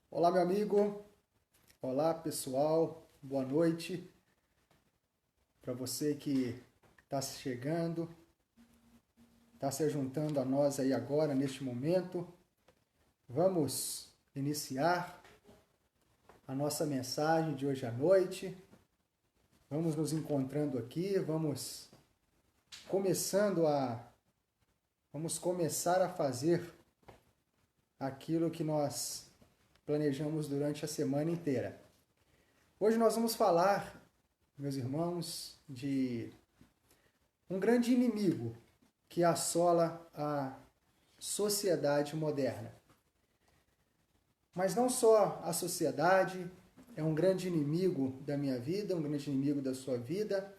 Olá, meu amigo. Olá, pessoal. Boa noite. Para você que está chegando, está se juntando a nós aí agora, neste momento, vamos iniciar a nossa mensagem de hoje à noite. Vamos nos encontrando aqui, começando a vamos começar a fazer aquilo que nós planejamos durante a semana inteira. Hoje nós vamos falar, meus irmãos, de um grande inimigo que assola a sociedade moderna. Mas não só a sociedade é um grande inimigo da minha vida, um grande inimigo da sua vida,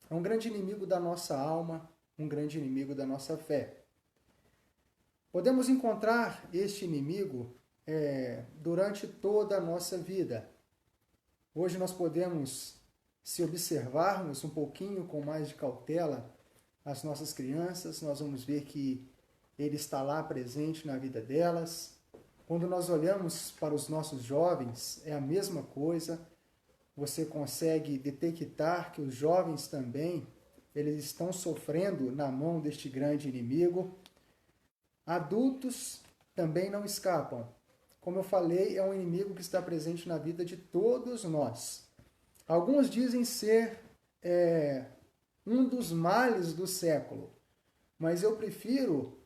é um grande inimigo da nossa alma, um grande inimigo da nossa fé. Podemos encontrar este inimigo durante toda a nossa vida. Hoje nós podemos, se observarmos um pouquinho com mais de cautela as nossas crianças, nós vamos ver que ele está lá presente na vida delas. Quando nós olhamos para os nossos jovens, é a mesma coisa. Você consegue detectar que os jovens também, eles estão sofrendo na mão deste grande inimigo. Adultos também não escapam. Como eu falei, é um inimigo que está presente na vida de todos nós. Alguns dizem ser um dos males do século, mas eu prefiro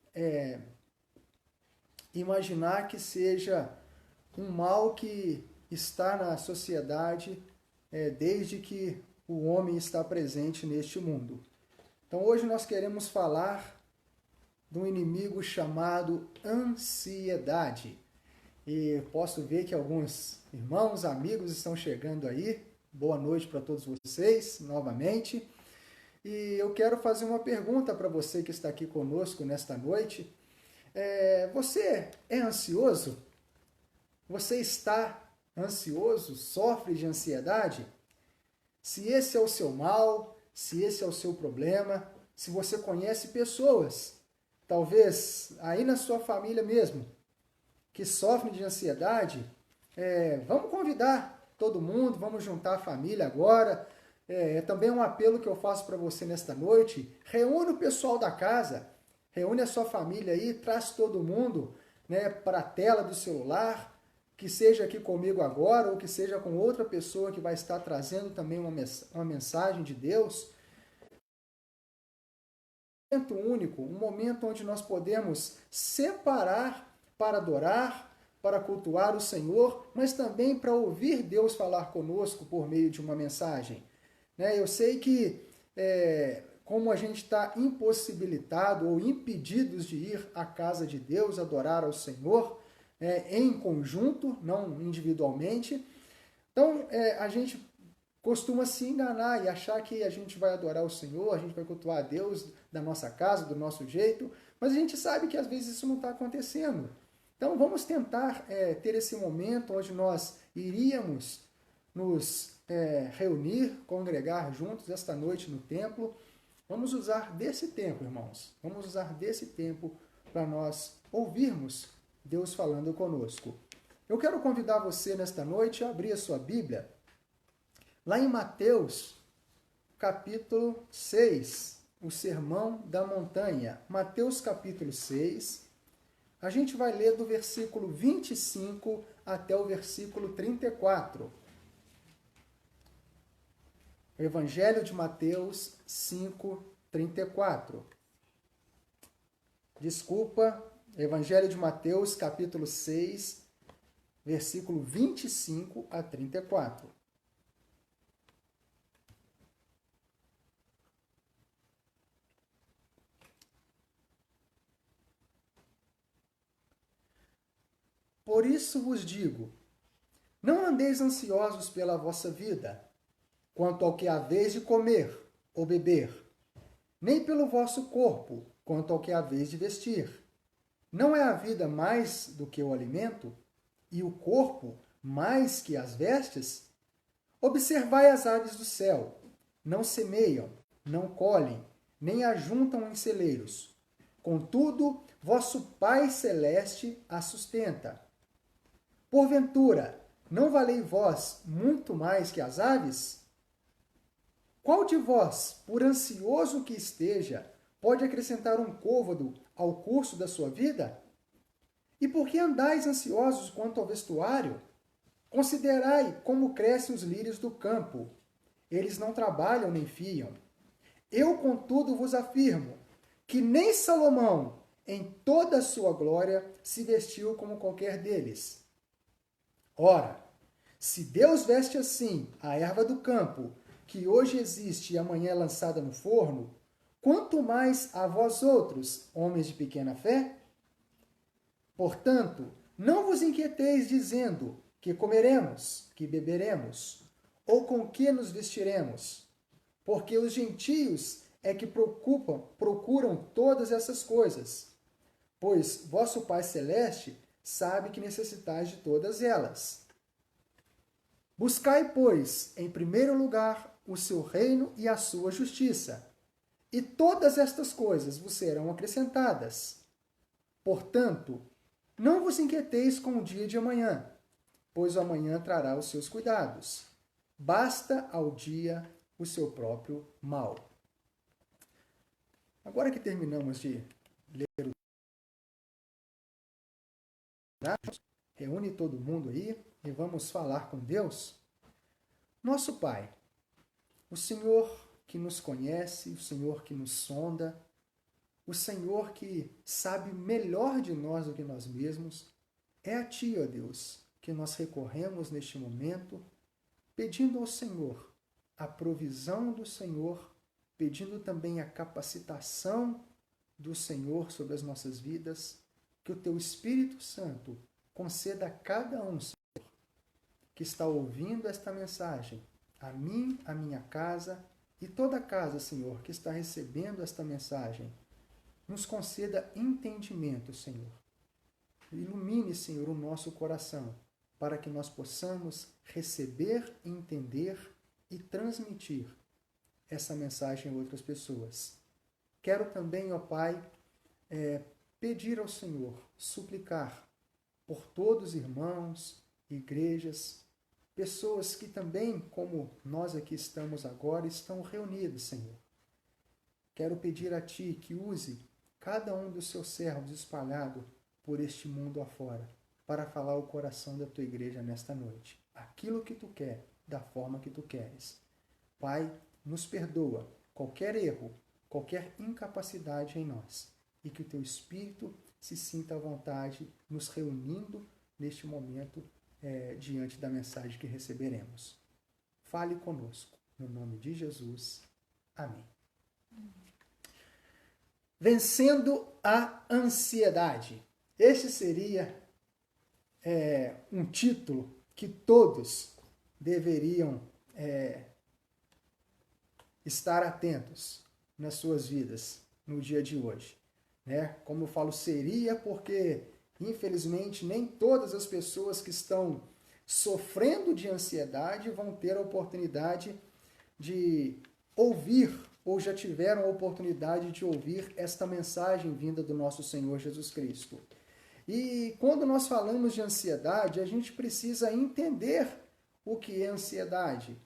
imaginar que seja um mal que está na sociedade desde que o homem está presente neste mundo. Então hoje nós queremos falar de um inimigo chamado ansiedade. E posso ver que alguns irmãos, amigos estão chegando aí. Boa noite para todos vocês, novamente. E eu quero fazer uma pergunta para você que está aqui conosco nesta noite. Você é ansioso? Você está ansioso? Sofre de ansiedade? Se esse é o seu mal, se esse é o seu problema, se você conhece pessoas, talvez aí na sua família mesmo, que sofrem de ansiedade, vamos convidar todo mundo, vamos juntar a família agora. É também um apelo que eu faço para você nesta noite. Reúne o pessoal da casa, reúne a sua família aí, traz todo mundo para a tela do celular, que seja aqui comigo agora ou que seja com outra pessoa que vai estar trazendo também uma mensagem de Deus. Um momento único, um momento onde nós podemos separar para adorar, para cultuar o Senhor, mas também para ouvir Deus falar conosco por meio de uma mensagem. Eu sei que, como a gente está impossibilitado ou impedidos de ir à casa de Deus, adorar ao Senhor, em conjunto, não individualmente, então a gente costuma se enganar e achar que a gente vai adorar o Senhor, a gente vai cultuar a Deus da nossa casa, do nosso jeito, mas a gente sabe que às vezes isso não está acontecendo. Então vamos tentar ter esse momento onde nós iríamos nos reunir, congregar juntos esta noite no templo. Vamos usar desse tempo, irmãos. Vamos usar desse tempo para nós ouvirmos Deus falando conosco. Eu quero convidar você nesta noite a abrir a sua Bíblia lá em Mateus, capítulo 6, o Sermão da Montanha. Mateus, capítulo 6. A gente vai ler do versículo 25 até o versículo 34. Evangelho de Mateus 5, 34. Desculpa, Evangelho de Mateus, capítulo 6, versículo 25 a 34. Por isso vos digo, não andeis ansiosos pela vossa vida, quanto ao que haveis de comer ou beber, nem pelo vosso corpo, quanto ao que haveis de vestir. Não é a vida mais do que o alimento, e o corpo mais que as vestes? Observai as aves do céu, não semeiam, não colhem, nem ajuntam em celeiros. Contudo, vosso Pai Celeste as sustenta. Porventura, não valei vós muito mais que as aves? Qual de vós, por ansioso que esteja, pode acrescentar um côvado ao curso da sua vida? E por que andais ansiosos quanto ao vestuário? Considerai como crescem os lírios do campo. Eles não trabalham nem fiam. Eu, contudo, vos afirmo que nem Salomão, em toda a sua glória, se vestiu como qualquer deles. Ora, se Deus veste assim a erva do campo, que hoje existe e amanhã é lançada no forno, quanto mais a vós outros, homens de pequena fé? Portanto, não vos inquieteis dizendo que comeremos, que beberemos, ou com que nos vestiremos, porque os gentios é que procuram todas essas coisas, pois vosso Pai Celeste sabe que necessitais de todas elas. Buscai, pois, em primeiro lugar o seu reino e a sua justiça, e todas estas coisas vos serão acrescentadas. Portanto, não vos inquieteis com o dia de amanhã, pois o amanhã trará os seus cuidados. Basta ao dia o seu próprio mal. Agora que terminamos de ler o reúne todo mundo aí e vamos falar com Deus. Nosso Pai, o Senhor que nos conhece, o Senhor que nos sonda, o Senhor que sabe melhor de nós do que nós mesmos, é a Ti, ó Deus, que nós recorremos neste momento, pedindo ao Senhor a provisão do Senhor, pedindo também a capacitação do Senhor sobre as nossas vidas, que o Teu Espírito Santo conceda a cada um, Senhor, que está ouvindo esta mensagem, a mim, a minha casa e toda a casa, Senhor, que está recebendo esta mensagem, nos conceda entendimento, Senhor. Ilumine, Senhor, o nosso coração, para que nós possamos receber, entender e transmitir essa mensagem a outras pessoas. Quero também, ó Pai, pedir ao Senhor, suplicar por todos os irmãos, igrejas, pessoas que também, como nós aqui estamos agora, estão reunidos, Senhor. Quero pedir a Ti que use cada um dos seus servos espalhado por este mundo afora, para falar o coração da Tua igreja nesta noite. Aquilo que Tu quer, da forma que Tu queres. Pai, nos perdoa qualquer erro, qualquer incapacidade em nós, e que o Teu Espírito se sinta à vontade nos reunindo neste momento diante da mensagem que receberemos. Fale conosco, no nome de Jesus. Amém. Vencendo a ansiedade. Este seria um título que todos deveriam estar atentos nas suas vidas no dia de hoje. Como eu falo, seria porque, infelizmente, nem todas as pessoas que estão sofrendo de ansiedade vão ter a oportunidade de ouvir ou já tiveram a oportunidade de ouvir esta mensagem vinda do nosso Senhor Jesus Cristo. E quando nós falamos de ansiedade, a gente precisa entender o que é ansiedade.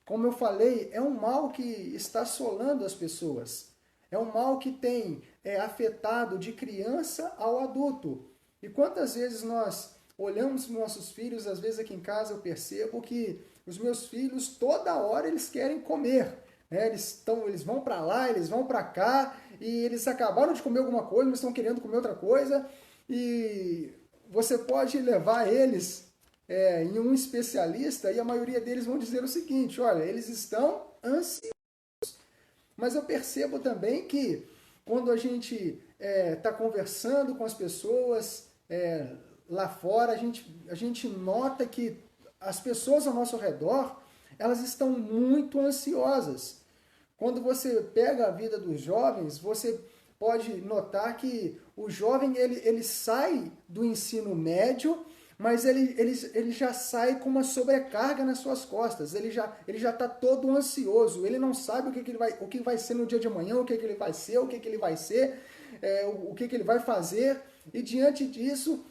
Como eu falei, é um mal que está assolando as pessoas. É um mal que tem afetado de criança ao adulto. E quantas vezes nós olhamos para nossos filhos, às vezes aqui em casa eu percebo que os meus filhos, toda hora, eles querem comer. Eles vão para lá, eles vão para cá, e eles acabaram de comer alguma coisa, mas estão querendo comer outra coisa. E você pode levar eles em um especialista e a maioria deles vão dizer o seguinte: olha, eles estão ansiosos. Mas eu percebo também que quando a gente está conversando com as pessoas lá fora, a gente nota que as pessoas ao nosso redor, elas estão muito ansiosas. Quando você pega a vida dos jovens, você pode notar que o jovem ele sai do ensino médio, mas ele já sai com uma sobrecarga nas suas costas. Ele já está todo ansioso. Ele não sabe o que vai ser no dia de amanhã, o que ele vai ser, o que ele vai ser, o que ele vai fazer. E diante disso,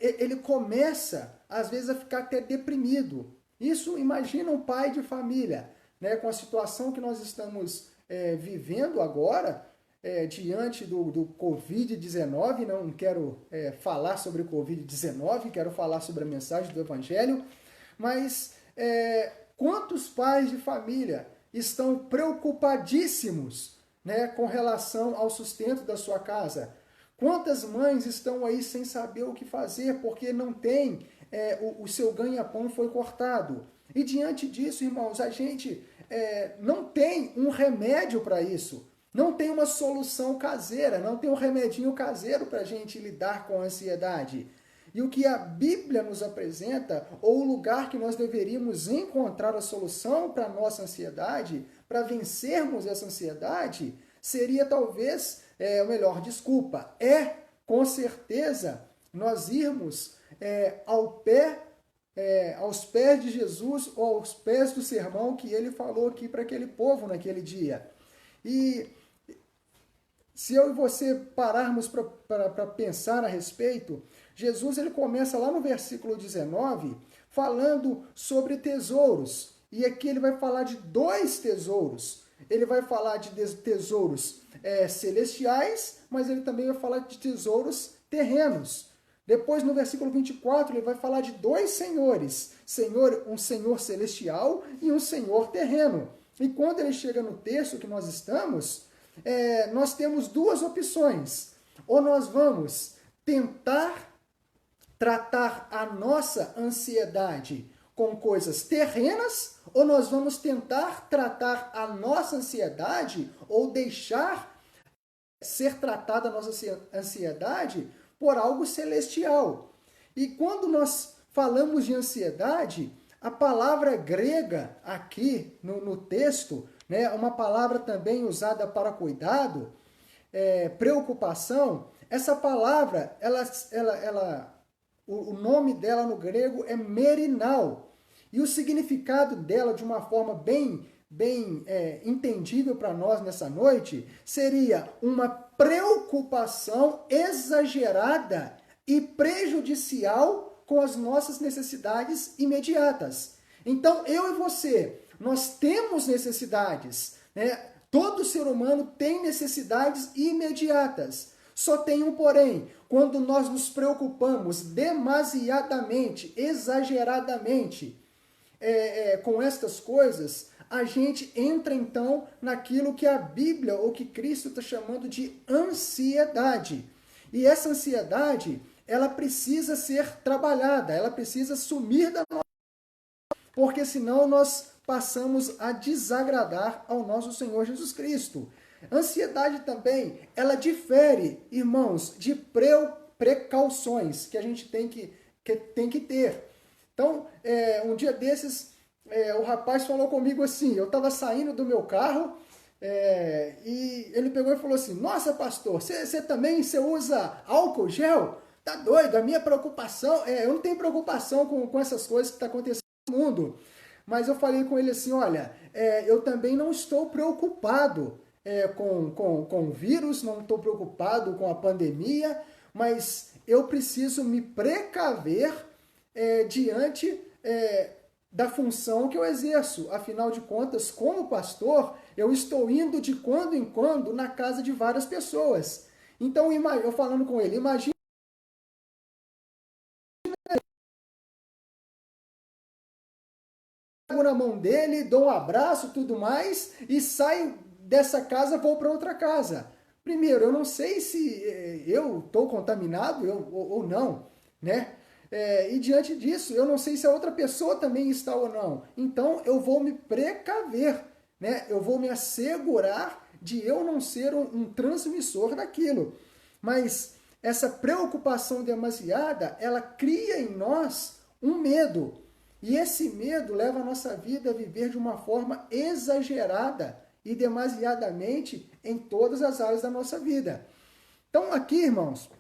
ele começa, às vezes, a ficar até deprimido. Isso, imagina um pai de família, né, com a situação que nós estamos vivendo agora, diante do Covid-19. Não quero falar sobre o Covid-19, quero falar sobre a mensagem do Evangelho, mas quantos pais de família estão preocupadíssimos, né, com relação ao sustento da sua casa? Quantas mães estão aí sem saber o que fazer porque não tem, o seu ganha-pão foi cortado? E diante disso, irmãos, a gente não tem um remédio para isso. Não tem uma solução caseira, não tem um remedinho caseiro para a gente lidar com a ansiedade. E o que a Bíblia nos apresenta, ou o lugar que nós deveríamos encontrar a solução para a nossa ansiedade, para vencermos essa ansiedade, seria talvez, ou melhor, desculpa, com certeza nós irmos aos pés de Jesus, ou aos pés do sermão que ele falou aqui para aquele povo naquele dia. E se eu e você pararmos para pensar a respeito, Jesus ele começa lá no versículo 19, falando sobre tesouros. E aqui ele vai falar de dois tesouros. Ele vai falar de tesouros celestiais, mas ele também vai falar de tesouros terrenos. Depois, no versículo 24, ele vai falar de dois senhores. Um senhor celestial e um senhor terreno. E quando ele chega no texto que nós estamos, nós temos duas opções. Ou nós vamos tentar tratar a nossa ansiedade com coisas terrenas, ou nós vamos tentar tratar a nossa ansiedade, ou deixar ser tratada a nossa ansiedade por algo celestial. E quando nós falamos de ansiedade, a palavra grega aqui no texto, né, uma palavra também usada para cuidado, preocupação, essa palavra, o nome dela no grego é merinal. E o significado dela, de uma forma bem entendível para nós nessa noite, seria uma preocupação exagerada e prejudicial com as nossas necessidades imediatas. Então, eu e você, nós temos necessidades, né? Todo ser humano tem necessidades imediatas. Só tem um porém: quando nós nos preocupamos demasiadamente, exageradamente com estas coisas, a gente entra então naquilo que a Bíblia ou que Cristo está chamando de ansiedade. E essa ansiedade, ela precisa ser trabalhada, ela precisa sumir da nossa vida, porque senão nós passamos a desagradar ao nosso Senhor Jesus Cristo. Ansiedade também, ela difere, irmãos, de precauções que a gente tem que ter. Então, um dia desses, o rapaz falou comigo assim, eu estava saindo do meu carro, e ele pegou e falou assim: nossa, pastor, você também usa álcool gel? Tá doido, a minha preocupação, eu não tenho preocupação com essas coisas que estão acontecendo no mundo. Mas eu falei com ele assim: olha, eu também não estou preocupado com o vírus, não estou preocupado com a pandemia, mas eu preciso me precaver diante da função que eu exerço. Afinal de contas, como pastor, eu estou indo de quando em quando na casa de várias pessoas. Então, eu falando com ele, imagina na mão dele, dou um abraço, tudo mais, e saio dessa casa, vou para outra casa. Primeiro, eu não sei se eu estou contaminado ou não, né? E diante disso, eu não sei se a outra pessoa também está ou não. Então, eu vou me precaver, né? Eu vou me assegurar de eu não ser um transmissor daquilo. Mas essa preocupação demasiada, ela cria em nós um medo. E esse medo leva a nossa vida a viver de uma forma exagerada e demasiadamente em todas as áreas da nossa vida. Então, aqui, irmãos,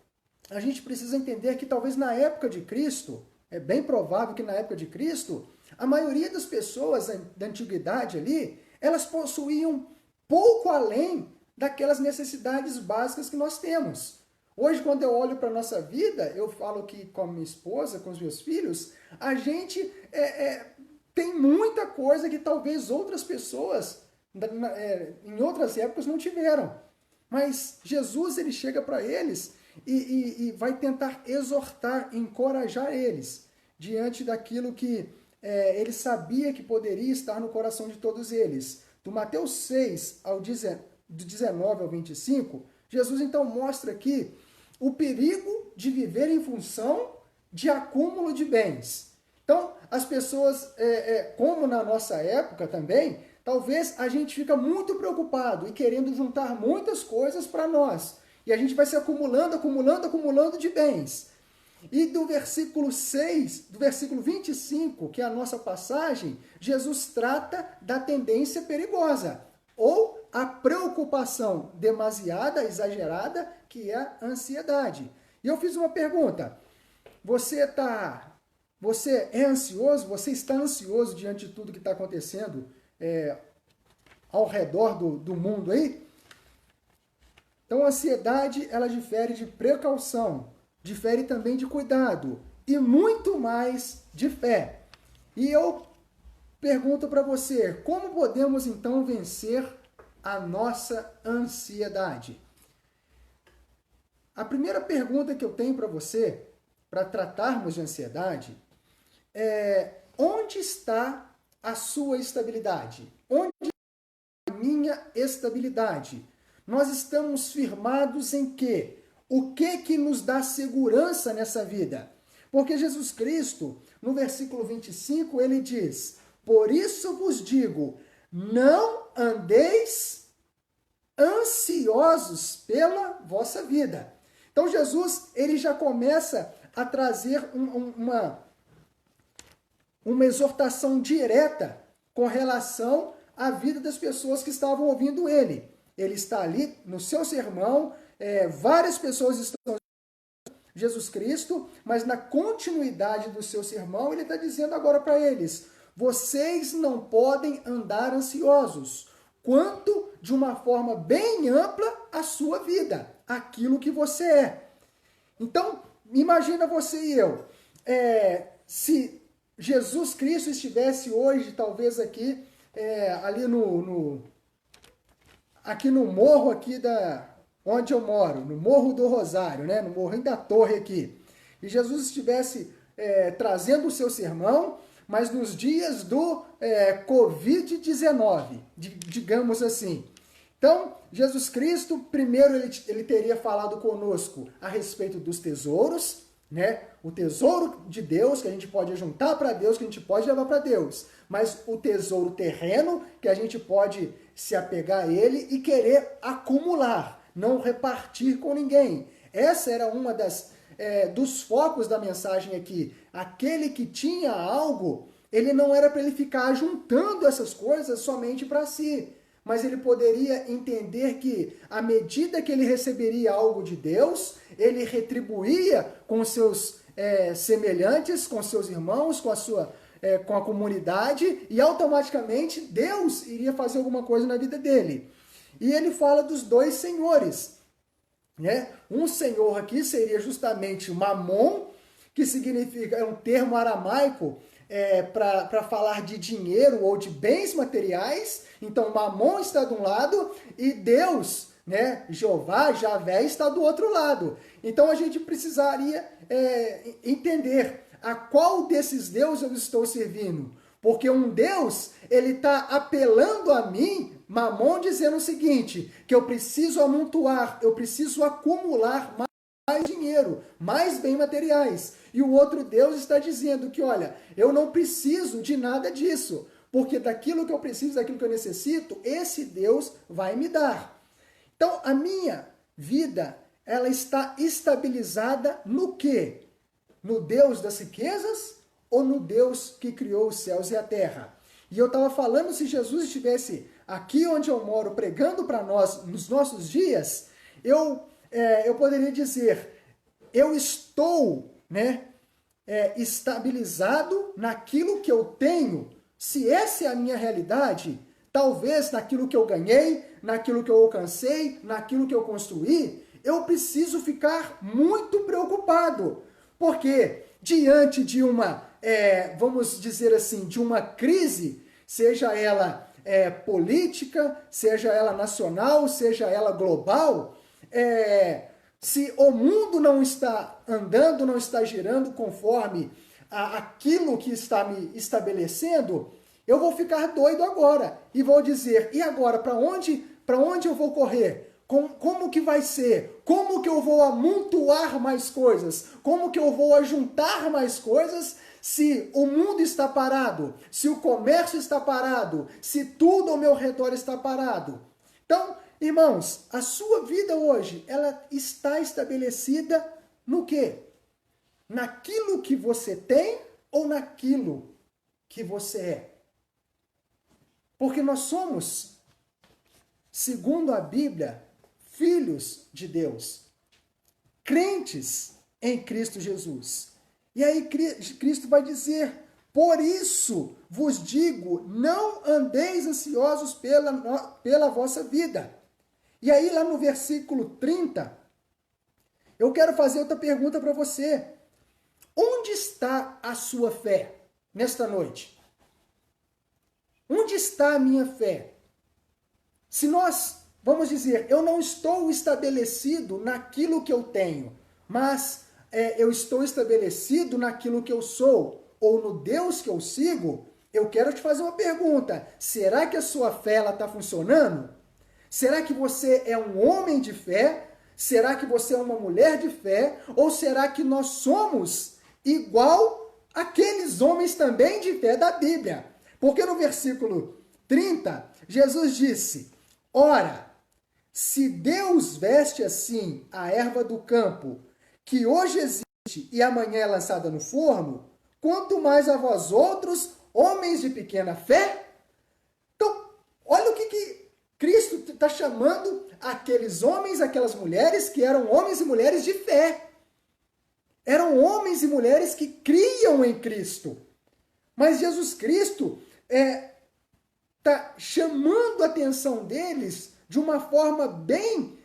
a gente precisa entender que talvez na época de Cristo, é bem provável que na época de Cristo, a maioria das pessoas da antiguidade ali, elas possuíam pouco além daquelas necessidades básicas que nós temos. Hoje, quando eu olho para a nossa vida, eu falo que com a minha esposa, com os meus filhos, a gente tem muita coisa que talvez outras pessoas em outras épocas não tiveram. Mas Jesus, ele chega para eles e vai tentar exortar, encorajar eles diante daquilo que ele sabia que poderia estar no coração de todos eles. Do Mateus 6, do 19 ao 25, Jesus então mostra aqui o perigo de viver em função de acúmulo de bens. Então, as pessoas, como na nossa época também, talvez a gente fica muito preocupado e querendo juntar muitas coisas para nós. E a gente vai se acumulando, acumulando, acumulando de bens. E do versículo 6, do versículo 25, que é a nossa passagem, Jesus trata da tendência perigosa, ou a preocupação demasiada, exagerada, que é a ansiedade. E eu fiz uma pergunta. Você é ansioso? Você está ansioso diante de tudo que está acontecendo ao redor do mundo aí? Então, a ansiedade, ela difere de precaução, difere também de cuidado e muito mais de fé. E eu pergunto para você, como podemos então vencer a nossa ansiedade? A primeira pergunta que eu tenho para você, para tratarmos de ansiedade, é: onde está a sua estabilidade? Onde está a minha estabilidade? Nós estamos firmados em quê? O que nos dá segurança nessa vida? Porque Jesus Cristo, no versículo 25, ele diz: por isso vos digo, não andeis ansiosos pela vossa vida. Então Jesus, ele já começa a trazer uma exortação direta com relação à vida das pessoas que estavam ouvindo ele. Ele está ali no seu sermão, várias pessoas estão Jesus Cristo, mas na continuidade do seu sermão, ele está dizendo agora para eles: vocês não podem andar ansiosos, quanto de uma forma bem ampla a sua vida, aquilo que você é. Então, imagina você e eu, se Jesus Cristo estivesse hoje, talvez aqui, ali aqui no morro aqui onde eu moro, no Morro do Rosário, né? No Morro da Torre aqui. E Jesus estivesse trazendo o seu sermão, mas nos dias do Covid-19, digamos assim. Então, Jesus Cristo, primeiro ele teria falado conosco a respeito dos tesouros, né? O tesouro de Deus, que a gente pode juntar para Deus, que a gente pode levar para Deus. Mas o tesouro terreno, que a gente pode se apegar a ele e querer acumular, não repartir com ninguém. Essa era uma dos focos da mensagem aqui. Aquele que tinha algo, ele não era para ele ficar juntando essas coisas somente para si. Mas ele poderia entender que, à medida que ele receberia algo de Deus, ele retribuía com seus semelhantes, com seus irmãos, com a comunidade, e automaticamente Deus iria fazer alguma coisa na vida dele. E ele fala dos dois senhores, né? Um senhor aqui seria justamente Mamon, que significa, é um termo aramaico para falar de dinheiro ou de bens materiais. Então, Mamon está de um lado e Deus, né, Jeová, Javé, está do outro lado. Então, a gente precisaria entender a qual desses deuses eu estou servindo. Porque um Deus, ele está apelando a mim, Mamon, dizendo o seguinte, que eu preciso amontoar, eu preciso acumular mais dinheiro, mais bens materiais. E o outro Deus está dizendo que, olha, eu não preciso de nada disso, porque daquilo que eu preciso, daquilo que eu necessito, esse Deus vai me dar. Então, a minha vida, ela está estabilizada no quê? No Deus das riquezas ou no Deus que criou os céus e a terra? E eu estava falando, se Jesus estivesse aqui onde eu moro, pregando para nós, nos nossos dias, eu poderia dizer, eu estou, né, estabilizado naquilo que eu tenho. Se essa é a minha realidade, talvez naquilo que eu ganhei, naquilo que eu alcancei, naquilo que eu construí, eu preciso ficar muito preocupado, porque diante de uma, vamos dizer assim, de uma crise, seja ela política, seja ela nacional, seja ela global, se o mundo não está andando, não está girando conforme aquilo que está me estabelecendo, eu vou ficar doido agora e vou dizer, e agora, para onde eu vou correr? Como que vai ser? Como que eu vou amontoar mais coisas? Como que eu vou ajuntar mais coisas se o mundo está parado? Se o comércio está parado? Se tudo ao meu redor está parado? Então, irmãos, a sua vida hoje, ela está estabelecida no quê? Naquilo que você tem ou naquilo que você é? Porque nós somos, segundo a Bíblia, filhos de Deus, crentes em Cristo Jesus. E aí Cristo vai dizer, por isso vos digo, não andeis ansiosos pela vossa vida. E aí lá no versículo 30, eu quero fazer outra pergunta para você. Onde está a sua fé nesta noite? Onde está a minha fé? Se nós, vamos dizer, eu não estou estabelecido naquilo que eu tenho, mas eu estou estabelecido naquilo que eu sou, ou no Deus que eu sigo, eu quero te fazer uma pergunta. Será que a sua fé está funcionando? Será que você é um homem de fé? Será que você é uma mulher de fé? Ou será que nós somos igual aqueles homens também de fé da Bíblia? Porque no versículo 30, Jesus disse, ora, se Deus veste assim a erva do campo, que hoje existe e amanhã é lançada no forno, quanto mais a vós outros, homens de pequena fé? Então, olha o que Cristo está chamando aqueles homens, aquelas mulheres que eram homens e mulheres de fé. Eram homens e mulheres que criam em Cristo. Mas Jesus Cristo está chamando a atenção deles de uma forma bem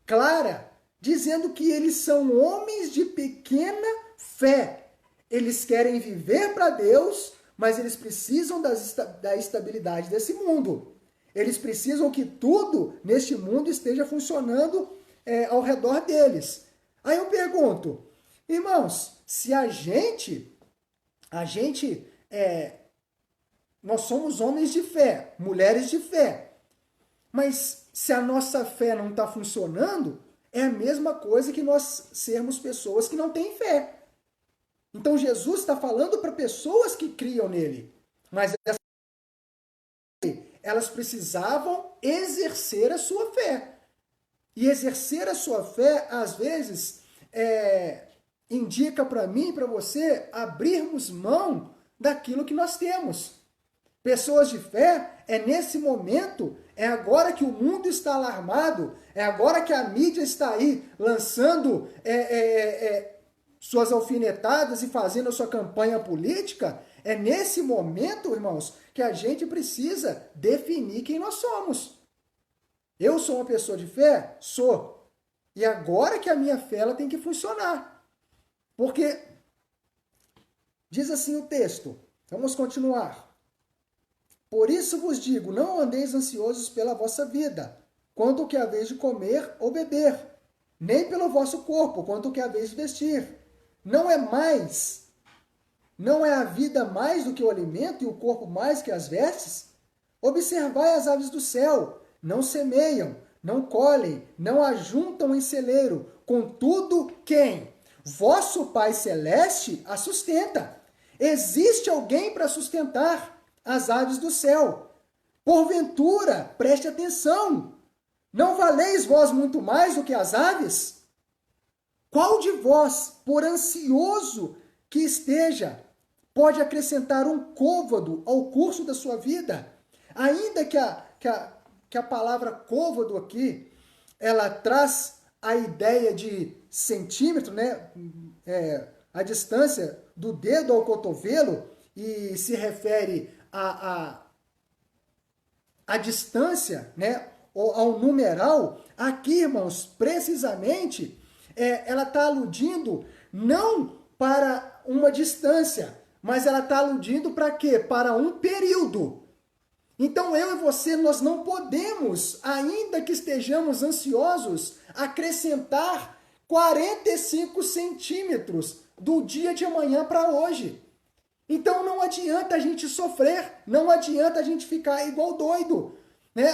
clara, dizendo que eles são homens de pequena fé. Eles querem viver para Deus, mas eles precisam da estabilidade desse mundo. Eles precisam que tudo neste mundo esteja funcionando ao redor deles. Aí eu pergunto, irmãos, se nós somos homens de fé, mulheres de fé, mas se a nossa fé não está funcionando, é a mesma coisa que nós sermos pessoas que não têm fé. Então Jesus está falando para pessoas que criam nele, mas elas precisavam exercer a sua fé. E exercer a sua fé, às vezes, indica para mim e para você abrirmos mão daquilo que nós temos. Pessoas de fé, nesse momento, agora que o mundo está alarmado, agora que a mídia está aí lançando suas alfinetadas e fazendo a sua campanha política, é nesse momento, irmãos, que a gente precisa definir quem nós somos. Eu sou uma pessoa de fé? Sou. E agora que a minha fé ela tem que funcionar. Porque, diz assim o texto, vamos continuar. Por isso vos digo, não andeis ansiosos pela vossa vida, quanto o que haveis de comer ou beber, nem pelo vosso corpo, quanto o que haveis de vestir. Não é a vida mais do que o alimento e o corpo mais que as vestes? Observai as aves do céu, não semeiam, não colhem, não ajuntam em celeiro, contudo, quem? Vosso Pai Celeste a sustenta. Existe alguém para sustentar as aves do céu. Porventura, preste atenção, não valeis vós muito mais do que as aves? Qual de vós, por ansioso que esteja, pode acrescentar um côvado ao curso da sua vida? Ainda que a palavra côvado aqui, ela traz a ideia de centímetro, né? A distância do dedo ao cotovelo, e se refere à distância, né? ao numeral, aqui, irmãos, precisamente, ela está aludindo não para uma distância, mas ela está aludindo para quê? Para um período. Então eu e você, nós não podemos, ainda que estejamos ansiosos, acrescentar 45 centímetros do dia de amanhã para hoje. Então não adianta a gente sofrer, não adianta a gente ficar igual doido. Né?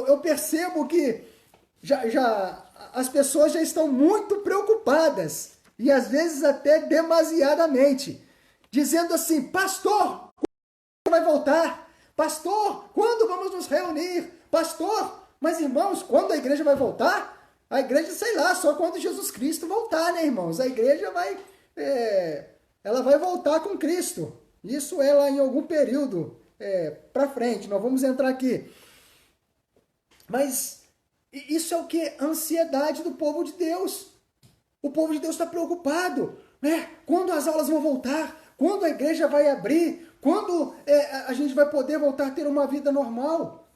Eu percebo que as pessoas já estão muito preocupadas, e às vezes até demasiadamente, dizendo assim: pastor, quando vai voltar? Pastor, quando vamos nos reunir? Pastor, mas irmãos, quando a igreja vai voltar? A igreja, sei lá, só quando Jesus Cristo voltar, né, irmãos? A igreja ela vai voltar com Cristo. Isso é lá em algum período para frente, nós vamos entrar aqui. Mas isso é o que? Ansiedade do povo de Deus. O povo de Deus está preocupado, né? Quando as aulas vão voltar? Quando a igreja vai abrir? Quando a gente vai poder voltar a ter uma vida normal?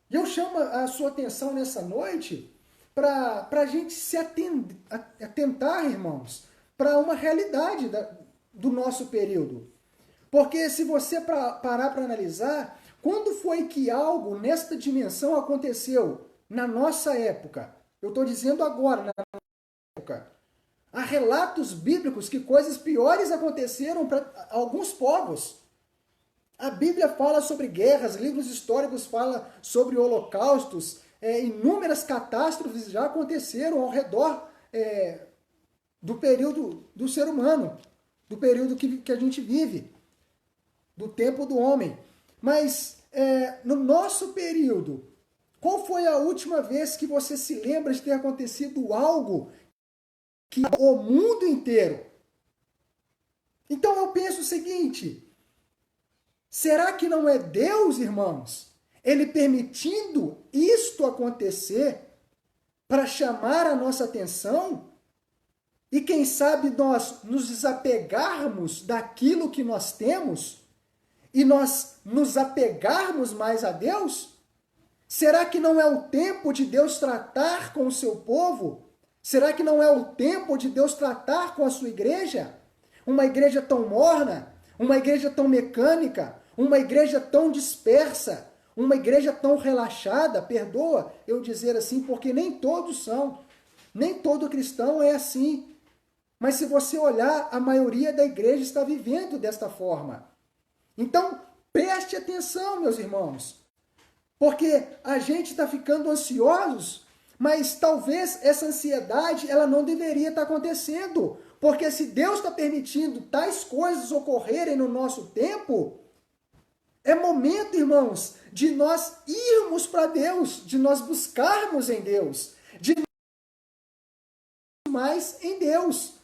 E eu chamo a sua atenção nessa noite para a gente se atentar, irmãos, para uma realidade do nosso período. Porque se você parar para analisar, quando foi que algo nesta dimensão aconteceu na nossa época? Eu estou dizendo agora, na nossa época. Há relatos bíblicos que coisas piores aconteceram para alguns povos. A Bíblia fala sobre guerras, livros históricos falam sobre holocaustos, inúmeras catástrofes já aconteceram ao redor do período do ser humano, do período que a gente vive, do tempo do homem. Mas no nosso período, qual foi a última vez que você se lembra de ter acontecido algo que o mundo inteiro? Então eu penso o seguinte: será que não é Deus, irmãos, Ele permitindo isto acontecer para chamar a nossa atenção? E quem sabe nós nos desapegarmos daquilo que nós temos e nós nos apegarmos mais a Deus? Será que não é o tempo de Deus tratar com o seu povo? Será que não é o tempo de Deus tratar com a sua igreja? Uma igreja tão morna, uma igreja tão mecânica, uma igreja tão dispersa, uma igreja tão relaxada, perdoa eu dizer assim, porque nem todos são, nem todo cristão é assim. Mas se você olhar, a maioria da igreja está vivendo desta forma. Então, preste atenção, meus irmãos, porque a gente está ficando ansiosos, mas talvez essa ansiedade ela não deveria estar acontecendo, porque se Deus está permitindo tais coisas ocorrerem no nosso tempo, é momento, irmãos, de nós irmos para Deus, de nós buscarmos em Deus, de nós mais em Deus.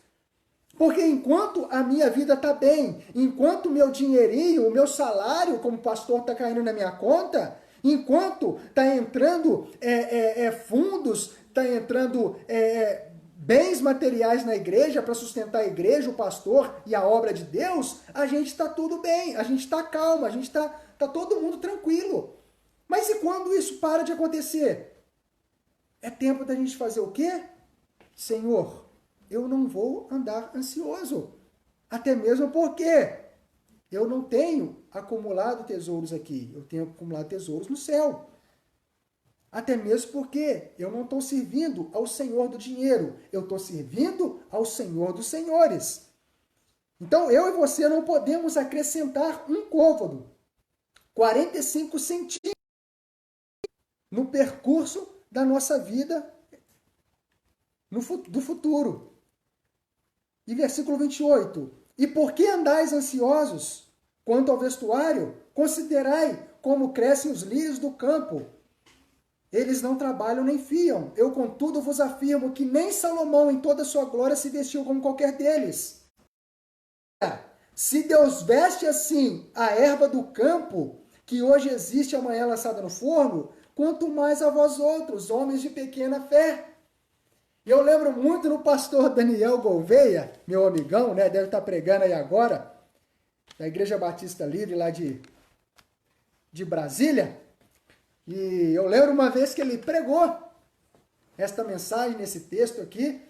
Porque enquanto a minha vida está bem, enquanto o meu dinheirinho, o meu salário como pastor está caindo na minha conta, enquanto está entrando fundos, está entrando bens materiais na igreja para sustentar a igreja, o pastor e a obra de Deus, a gente está tudo bem, a gente está calmo, a gente está todo mundo tranquilo. Mas e quando isso para de acontecer? É tempo da gente fazer o quê? Senhor, eu não vou andar ansioso. Até mesmo porque eu não tenho acumulado tesouros aqui. Eu tenho acumulado tesouros no céu. Até mesmo porque eu não estou servindo ao Senhor do dinheiro. Eu estou servindo ao Senhor dos senhores. Então, eu e você não podemos acrescentar um côvado, 45 centímetros, no percurso da nossa vida do futuro. E versículo 28. E por que andais ansiosos quanto ao vestuário? Considerai como crescem os lírios do campo. Eles não trabalham nem fiam. Eu, contudo, vos afirmo que nem Salomão, em toda a sua glória, se vestiu como qualquer deles. Se Deus veste assim a erva do campo, que hoje existe e amanhã é lançada no forno, quanto mais a vós outros, homens de pequena fé. Eu lembro muito do pastor Daniel Gouveia, meu amigão, né? Deve estar pregando aí agora, da Igreja Batista Livre, lá de Brasília. E eu lembro uma vez que ele pregou esta mensagem nesse texto aqui,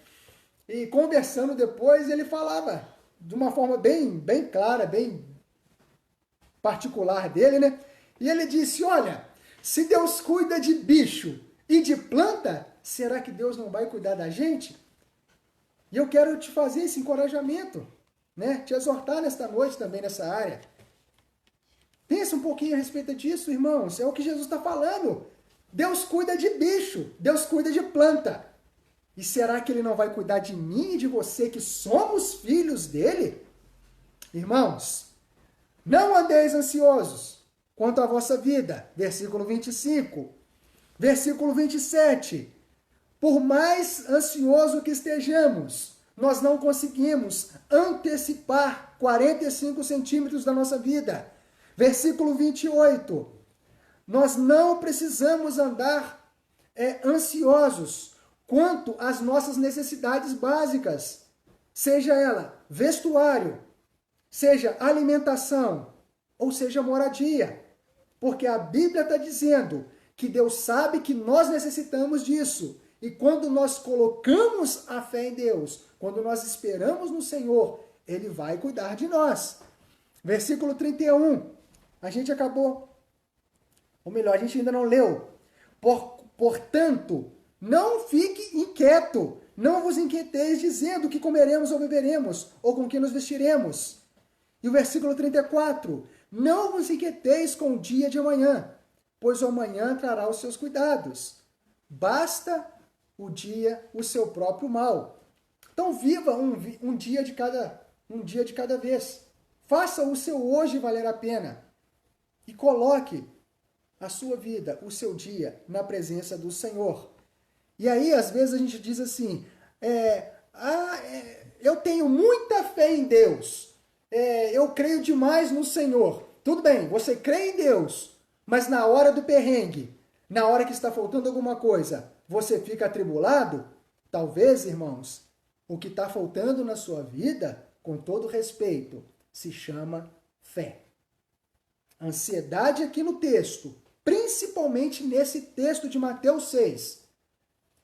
e conversando depois, ele falava de uma forma bem clara, bem particular dele, né? E ele disse, olha, se Deus cuida de bicho e de planta, será que Deus não vai cuidar da gente? E eu quero te fazer esse encorajamento, né? Te exortar nesta noite também nessa área. Pensa um pouquinho a respeito disso, irmãos. É o que Jesus está falando. Deus cuida de bicho, Deus cuida de planta. E será que Ele não vai cuidar de mim e de você, que somos filhos dEle? Irmãos, não andeis ansiosos quanto à vossa vida. Versículo 25. Versículo 27. Por mais ansioso que estejamos, nós não conseguimos antecipar 45 centímetros da nossa vida. Versículo 28. Nós não precisamos andar ansiosos quanto às nossas necessidades básicas, seja ela vestuário, seja alimentação, ou seja moradia. Porque a Bíblia está dizendo que Deus sabe que nós necessitamos disso. E quando nós colocamos a fé em Deus, quando nós esperamos no Senhor, Ele vai cuidar de nós. Versículo 31. A gente acabou, ou melhor, a gente ainda não leu. Portanto, não fique inquieto, não vos inquieteis dizendo que comeremos ou beberemos, ou com que nos vestiremos. E o versículo 34. Não vos inquieteis com o dia de amanhã, pois o amanhã trará os seus cuidados. Basta o dia o seu próprio mal. Então viva um dia de cada vez. Faça o seu hoje valer a pena. E coloque a sua vida, o seu dia, na presença do Senhor. E aí, às vezes, a gente diz assim, eu tenho muita fé em Deus, eu creio demais no Senhor. Tudo bem, você crê em Deus, mas na hora do perrengue, na hora que está faltando alguma coisa, você fica atribulado? Talvez, irmãos, o que está faltando na sua vida, com todo respeito, se chama fé. Ansiedade aqui no texto, principalmente nesse texto de Mateus 6,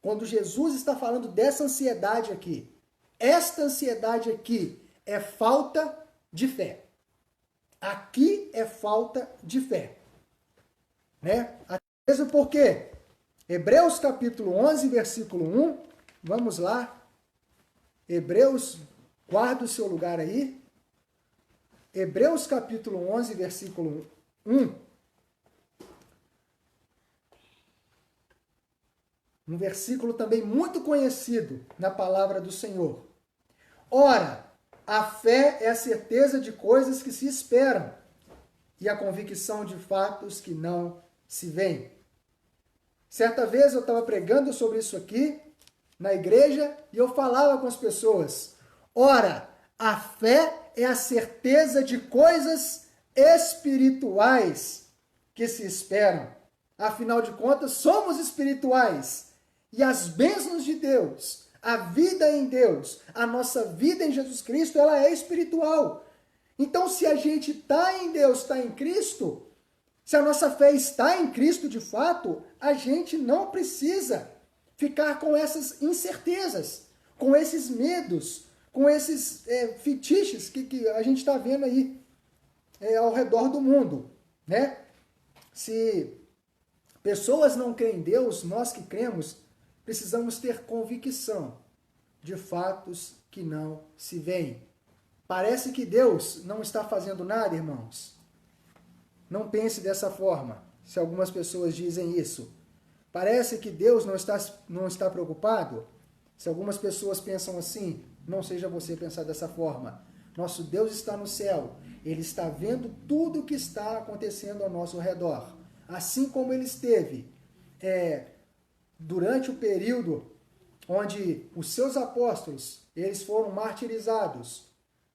quando Jesus está falando dessa ansiedade aqui, esta ansiedade aqui é falta de fé. Aqui é falta de fé. Né? Até mesmo porque Hebreus capítulo 11, versículo 1, vamos lá. Hebreus, guarda o seu lugar aí. Hebreus capítulo 11, versículo 1. Um versículo também muito conhecido na palavra do Senhor. Ora, a fé é a certeza de coisas que se esperam e a convicção de fatos que não se veem. Certa vez eu estava pregando sobre isso aqui na igreja e eu falava com as pessoas. Ora, a fé é a certeza de coisas espirituais que se esperam. Afinal de contas, somos espirituais. E as bênçãos de Deus, a vida em Deus, a nossa vida em Jesus Cristo, ela é espiritual. Então, se a gente está em Deus, está em Cristo, se a nossa fé está em Cristo de fato, a gente não precisa ficar com essas incertezas, com esses medos, com esses fetiches que a gente está vendo aí ao redor do mundo, né? Se pessoas não creem em Deus, nós que cremos, precisamos ter convicção de fatos que não se veem. Parece que Deus não está fazendo nada, irmãos. Não pense dessa forma, se algumas pessoas dizem isso. Parece que Deus não está preocupado. Se algumas pessoas pensam assim, não seja você pensar dessa forma. Nosso Deus está no céu. Ele está vendo tudo o que está acontecendo ao nosso redor. Assim como ele esteve durante o período onde os seus apóstolos eles foram martirizados.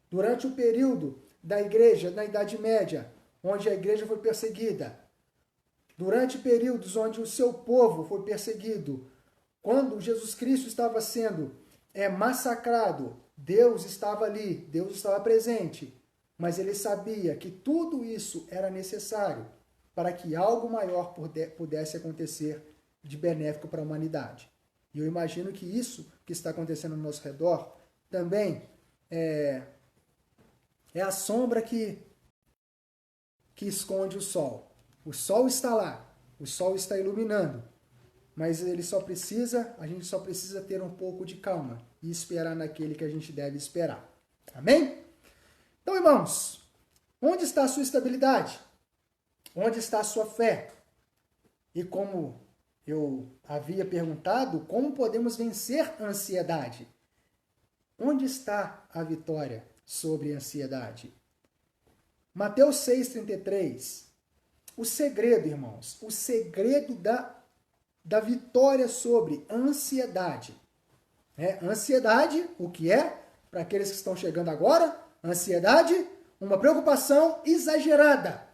Durante o período da igreja, na Idade Média, onde a igreja foi perseguida. Durante períodos onde o seu povo foi perseguido. Quando Jesus Cristo estava sendo massacrado, Deus estava ali, Deus estava presente. Mas ele sabia que tudo isso era necessário para que algo maior pudesse acontecer de benéfico para a humanidade. E eu imagino que isso que está acontecendo ao nosso redor também é a sombra que esconde o sol. O sol está lá, o sol está iluminando, mas a gente só precisa ter um pouco de calma e esperar naquele que a gente deve esperar. Amém? Então, irmãos, onde está a sua estabilidade? Onde está a sua fé? E como eu havia perguntado, como podemos vencer a ansiedade? Onde está a vitória sobre a ansiedade? Mateus 6,33. O segredo, irmãos, o segredo da vitória sobre a ansiedade. Ansiedade, o que é? Para aqueles que estão chegando agora, ansiedade, uma preocupação exagerada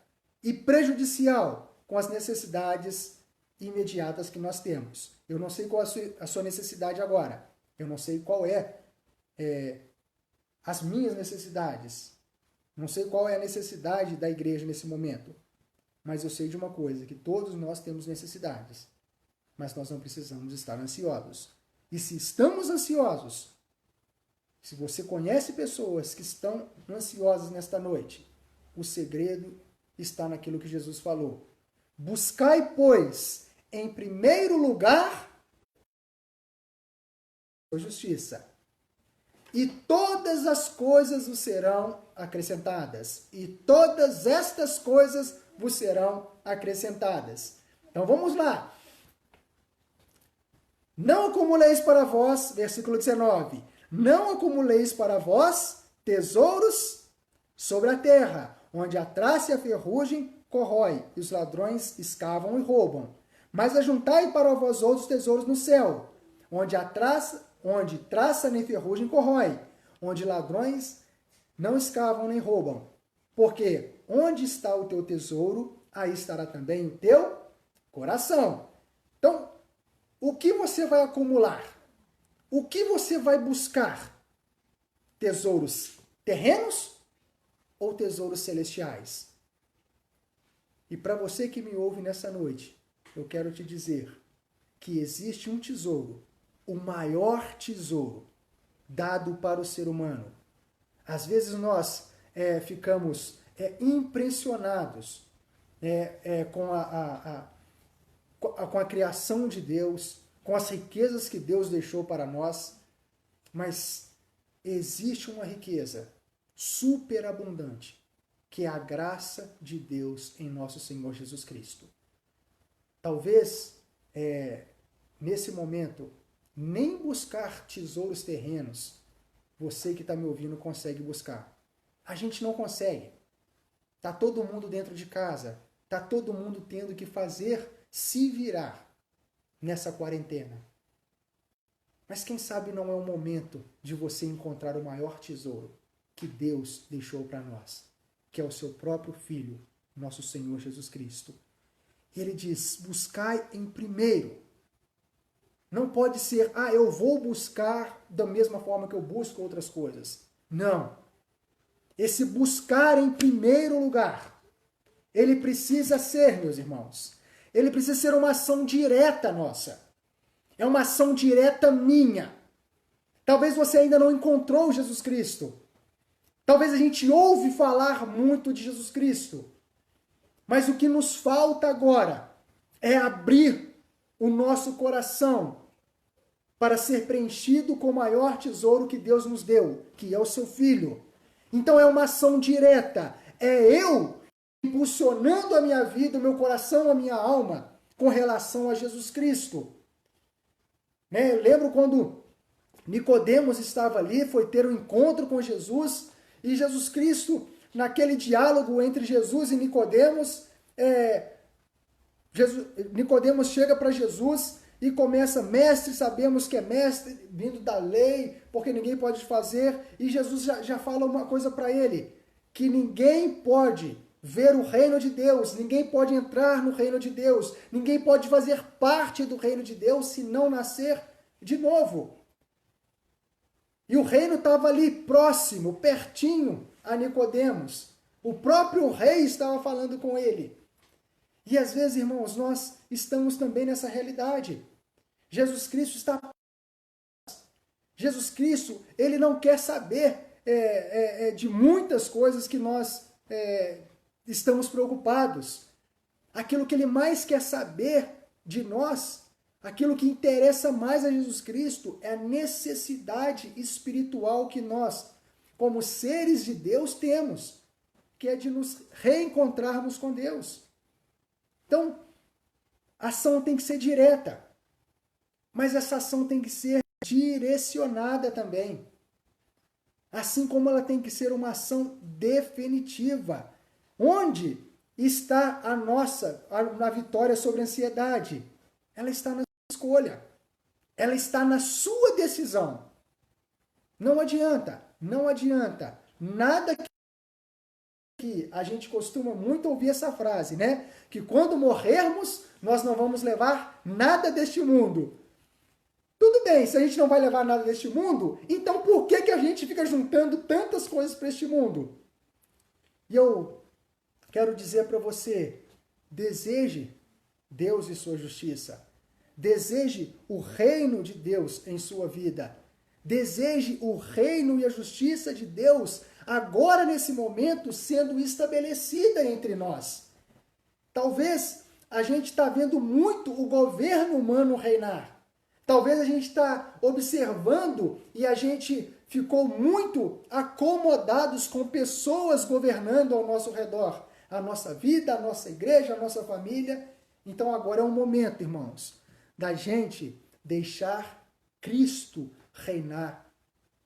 e prejudicial com as necessidades imediatas que nós temos. Eu não sei qual a sua necessidade agora. Eu não sei qual as minhas necessidades. Não sei qual é a necessidade da igreja nesse momento. Mas eu sei de uma coisa, que todos nós temos necessidades. Mas nós não precisamos estar ansiosos. E se estamos ansiosos, se você conhece pessoas que estão ansiosas nesta noite, o segredo está naquilo que Jesus falou. Buscai, pois, em primeiro lugar a justiça. E todas as coisas vos serão acrescentadas. E todas estas coisas vos serão acrescentadas. Então vamos lá. Não acumuleis para vós, versículo 19, não acumuleis para vós tesouros sobre a terra, onde a traça e a ferrugem corrói, e os ladrões escavam e roubam. Mas ajuntai para vós outros tesouros no céu, onde traça nem ferrugem corrói, onde ladrões não escavam nem roubam. Porque onde está o teu tesouro, aí estará também o teu coração. Então, o que você vai acumular? O que você vai buscar? Tesouros terrenos ou tesouros celestiais? E para você que me ouve nessa noite, eu quero te dizer que existe um tesouro, o maior tesouro dado para o ser humano. Às vezes nós ficamos impressionados com a criação de Deus, com as riquezas que Deus deixou para nós, mas existe uma riqueza superabundante, que é a graça de Deus em nosso Senhor Jesus Cristo. Talvez, nesse momento, nem buscar tesouros terrenos, você que está me ouvindo consegue buscar. A gente não consegue. Está todo mundo dentro de casa, está todo mundo tendo que se virar nessa quarentena. Mas quem sabe não é o momento de você encontrar o maior tesouro que Deus deixou para nós, que é o seu próprio Filho, nosso Senhor Jesus Cristo. E ele diz, buscai em primeiro. Não pode ser, eu vou buscar da mesma forma que eu busco outras coisas. Não. Esse buscar em primeiro lugar, ele precisa ser, meus irmãos, ele precisa ser uma ação direta nossa. É uma ação direta minha. Talvez você ainda não encontrou Jesus Cristo. Talvez a gente ouve falar muito de Jesus Cristo. Mas o que nos falta agora é abrir o nosso coração para ser preenchido com o maior tesouro que Deus nos deu, que é o seu Filho. Então é uma ação direta. É eu impulsionando a minha vida, o meu coração, a minha alma, com relação a Jesus Cristo. Eu lembro quando Nicodemos estava ali, foi ter um encontro com Jesus, e Jesus Cristo, naquele diálogo entre Jesus e Nicodemos, Nicodemos chega para Jesus e começa, mestre, sabemos que é mestre, vindo da lei, porque ninguém pode fazer, e Jesus já fala uma coisa para ele, que ninguém pode ver o reino de Deus, ninguém pode entrar no reino de Deus, ninguém pode fazer parte do reino de Deus se não nascer de novo. E o reino estava ali próximo, pertinho a Nicodemos. O próprio rei estava falando com ele. E às vezes, irmãos, nós estamos também nessa realidade. Jesus Cristo está... Jesus Cristo, ele não quer saber de muitas coisas que nós estamos preocupados. Aquilo que ele mais quer saber de nós, aquilo que interessa mais a Jesus Cristo é a necessidade espiritual que nós, como seres de Deus, temos, que é de nos reencontrarmos com Deus. Então, a ação tem que ser direta, mas essa ação tem que ser direcionada também. Assim como ela tem que ser uma ação definitiva. Onde está a vitória sobre a ansiedade? Ela está na sua escolha. Ela está na sua decisão. Não adianta. Nada que a gente costuma muito ouvir essa frase, né? Que quando morrermos, nós não vamos levar nada deste mundo. Tudo bem, se a gente não vai levar nada deste mundo, então por que a gente fica juntando tantas coisas para este mundo? E eu quero dizer para você, deseje Deus e sua justiça. Deseje o reino de Deus em sua vida. Deseje o reino e a justiça de Deus agora nesse momento sendo estabelecida entre nós. Talvez a gente está vendo muito o governo humano reinar. Talvez a gente está observando e a gente ficou muito acomodados com pessoas governando ao nosso redor. A nossa vida, a nossa igreja, a nossa família. Então agora é um momento, irmãos, da gente deixar Cristo reinar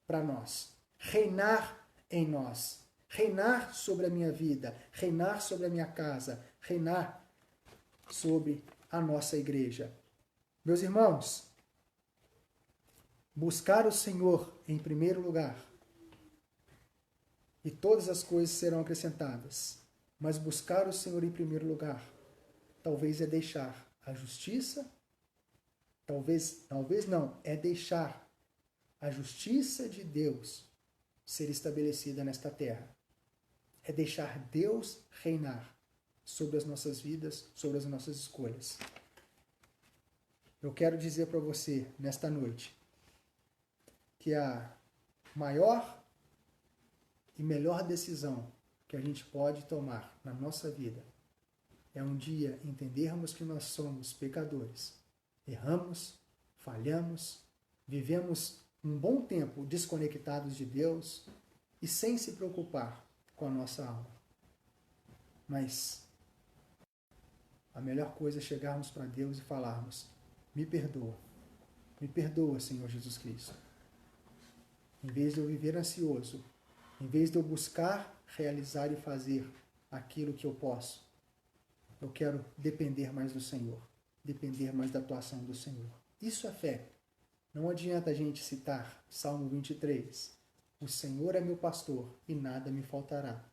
para nós. Reinar em nós. Reinar sobre a minha vida. Reinar sobre a minha casa. Reinar sobre a nossa igreja. Meus irmãos, buscar o Senhor em primeiro lugar, e todas as coisas serão acrescentadas. Mas buscar o Senhor em primeiro lugar, talvez é deixar a justiça, talvez não, é deixar a justiça de Deus ser estabelecida nesta terra. É deixar Deus reinar sobre as nossas vidas, sobre as nossas escolhas. Eu quero dizer para você, nesta noite, que a maior e melhor decisão que a gente pode tomar na nossa vida é um dia entendermos que nós somos pecadores, erramos, falhamos, vivemos um bom tempo desconectados de Deus e sem se preocupar com a nossa alma. Mas a melhor coisa é chegarmos para Deus e falarmos: me perdoa, Senhor Jesus Cristo. Em vez de eu viver ansioso, em vez de eu buscar realizar e fazer aquilo que eu posso, eu quero depender mais do Senhor, depender mais da atuação do Senhor. Isso é fé. Não adianta a gente citar Salmo 23. O Senhor é meu pastor e nada me faltará.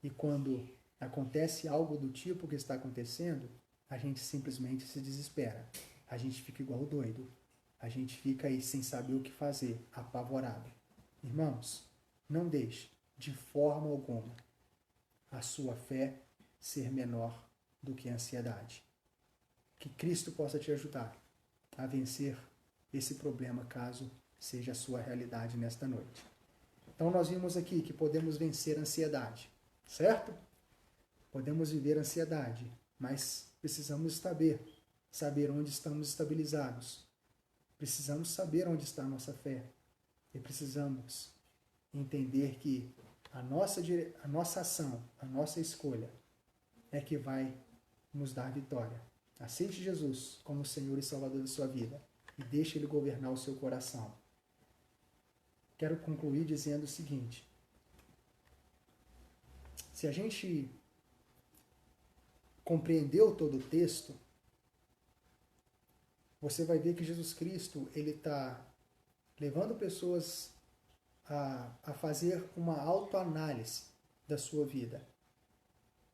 E quando acontece algo do tipo que está acontecendo, a gente simplesmente se desespera. A gente fica igual doido. A gente fica aí sem saber o que fazer, apavorado. Irmãos, não deixe, de forma alguma, a sua fé ser menor do que a ansiedade. Que Cristo possa te ajudar a vencer esse problema, caso seja a sua realidade nesta noite. Então nós vimos aqui que podemos vencer a ansiedade, certo? Podemos viver a ansiedade, mas precisamos saber onde estamos estabilizados. Precisamos saber onde está a nossa fé. E precisamos entender que a nossa ação, a nossa escolha é que vai nos dar vitória. Aceite Jesus como Senhor e Salvador da sua vida e deixe Ele governar o seu coração. Quero concluir dizendo o seguinte: se a gente compreendeu todo o texto, você vai ver que Jesus Cristo ele está levando pessoas a fazer uma autoanálise da sua vida.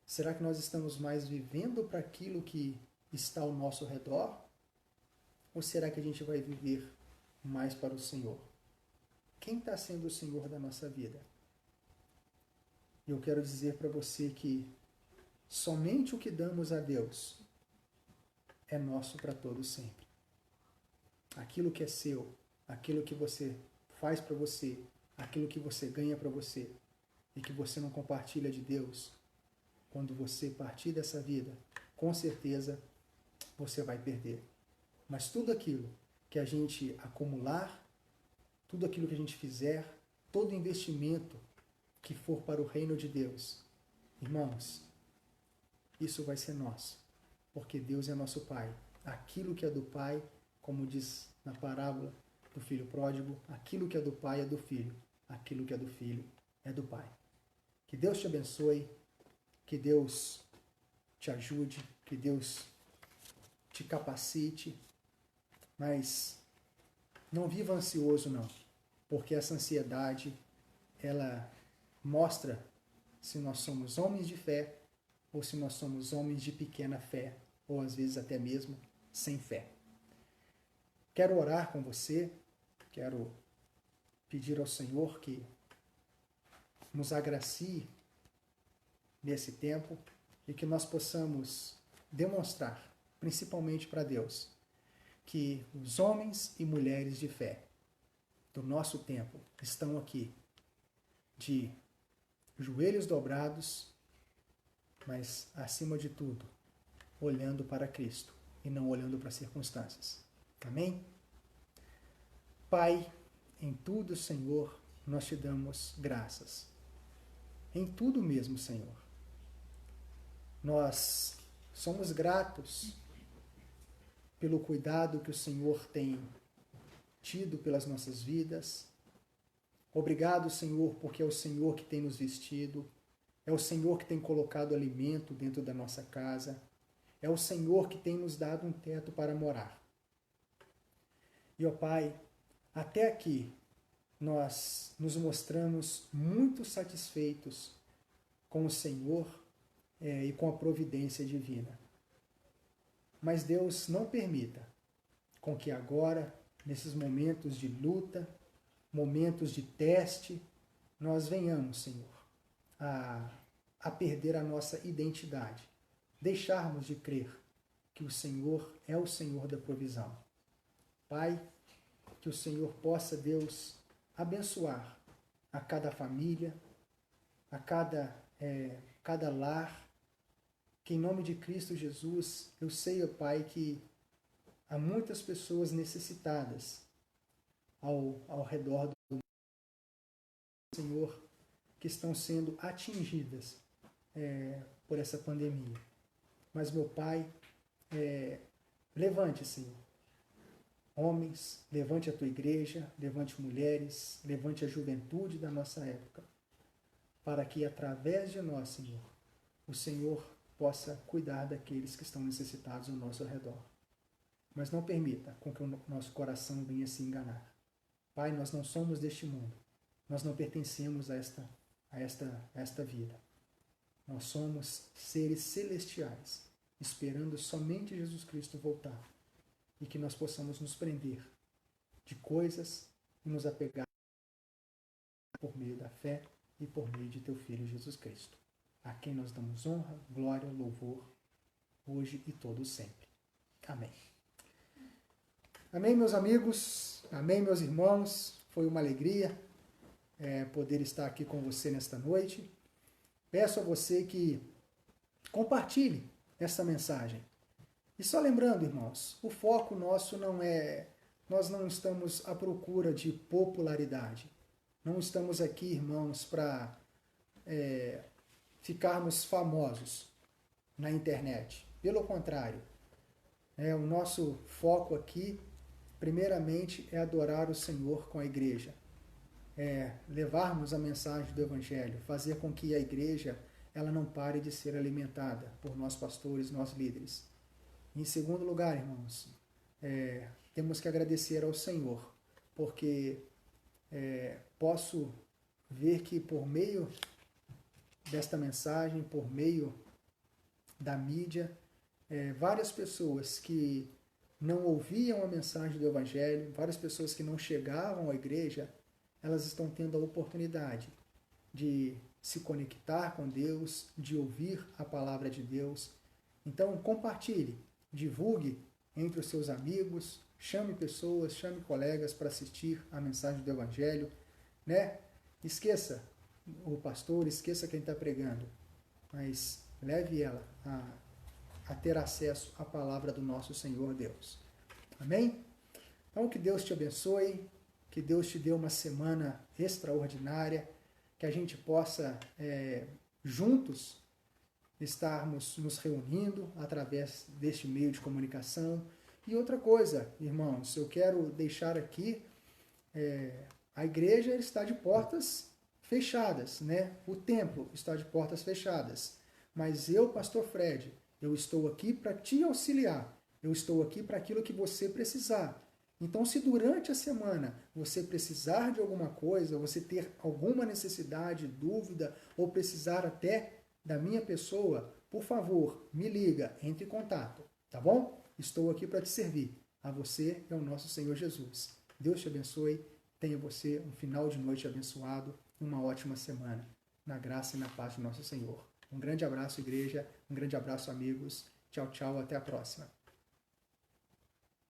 Será que nós estamos mais vivendo para aquilo que está ao nosso redor? Ou será que a gente vai viver mais para o Senhor? Quem está sendo o Senhor da nossa vida? E eu quero dizer para você que somente o que damos a Deus é nosso para todo sempre. Aquilo que é seu, aquilo que você faz para você, aquilo que você ganha para você e que você não compartilha de Deus, quando você partir dessa vida, com certeza você vai perder. Mas tudo aquilo que a gente acumular, tudo aquilo que a gente fizer, todo investimento que for para o reino de Deus, irmãos, isso vai ser nosso, porque Deus é nosso Pai. Aquilo que é do Pai, como diz na parábola do filho pródigo, aquilo que é do Pai é do Filho, aquilo que é do Filho é do Pai. Que Deus te abençoe, que Deus te ajude, que Deus te capacite, mas não viva ansioso não, porque essa ansiedade, ela mostra se nós somos homens de fé ou se nós somos homens de pequena fé, ou às vezes até mesmo sem fé. Quero orar com você, quero pedir ao Senhor que nos agracie nesse tempo e que nós possamos demonstrar, principalmente para Deus, que os homens e mulheres de fé do nosso tempo estão aqui de joelhos dobrados, mas acima de tudo, olhando para Cristo e não olhando para as circunstâncias. Amém? Pai, em tudo, Senhor, nós te damos graças. Em tudo mesmo, Senhor. Nós somos gratos pelo cuidado que o Senhor tem tido pelas nossas vidas. Obrigado, Senhor, porque é o Senhor que tem nos vestido, é o Senhor que tem colocado alimento dentro da nossa casa, é o Senhor que tem nos dado um teto para morar. E, ó Pai, até aqui nós nos mostramos muito satisfeitos com o Senhor e com a providência divina. Mas Deus não permita com que agora, nesses momentos de luta, momentos de teste, nós venhamos, Senhor, a perder a nossa identidade, deixarmos de crer que o Senhor é o Senhor da provisão. Pai, que o Senhor possa, Deus, abençoar a cada família, a cada lar, que em nome de Cristo Jesus, eu sei, ó Pai, que há muitas pessoas necessitadas ao redor do Senhor, que estão sendo atingidas por essa pandemia. Mas, meu Pai, levante, Senhor, homens, levante a tua igreja, levante mulheres, levante a juventude da nossa época, para que através de nós, Senhor, o Senhor possa cuidar daqueles que estão necessitados ao nosso redor. Mas não permita com que o nosso coração venha se enganar. Pai, nós não somos deste mundo. Nós não pertencemos a esta vida. Nós somos seres celestiais, esperando somente Jesus Cristo voltar. E que nós possamos nos prender de coisas e nos apegar por meio da fé e por meio de teu Filho Jesus Cristo, a quem nós damos honra, glória, louvor, hoje e todo sempre. Amém. Amém, meus amigos. Amém, meus irmãos. Foi uma alegria poder estar aqui com você nesta noite. Peço a você que compartilhe essa mensagem. E só lembrando, irmãos, o foco nosso nós não estamos à procura de popularidade. Não estamos aqui, irmãos, para ficarmos famosos na internet. Pelo contrário, o nosso foco aqui, primeiramente, é adorar o Senhor com a igreja. Levarmos a mensagem do Evangelho, fazer com que a igreja ela não pare de ser alimentada por nós pastores, nós líderes. Em segundo lugar, irmãos, temos que agradecer ao Senhor, porque posso ver que por meio desta mensagem, por meio da mídia, várias pessoas que não ouviam a mensagem do Evangelho, várias pessoas que não chegavam à igreja, elas estão tendo a oportunidade de se conectar com Deus, de ouvir a palavra de Deus. Então, compartilhe, divulgue entre os seus amigos, chame pessoas, chame colegas para assistir a mensagem do Evangelho, né? Esqueça o pastor, esqueça quem está pregando, mas leve ela a ter acesso à palavra do nosso Senhor Deus. Amém? Então, que Deus te abençoe, que Deus te dê uma semana extraordinária, que a gente possa juntos estarmos nos reunindo através deste meio de comunicação. E outra coisa, irmãos, eu quero deixar aqui, a igreja está de portas fechadas, né? O templo está de portas fechadas. Mas eu, pastor Fred, eu estou aqui para te auxiliar. Eu estou aqui para aquilo que você precisar. Então, se durante a semana você precisar de alguma coisa, você ter alguma necessidade, dúvida, ou precisar até da minha pessoa, por favor, me liga, entre em contato, tá bom? Estou aqui para te servir. A você e ao nosso Senhor Jesus. Deus te abençoe, tenha você um final de noite abençoado, uma ótima semana, na graça e na paz do nosso Senhor. Um grande abraço, igreja, um grande abraço, amigos. Tchau, tchau, até a próxima.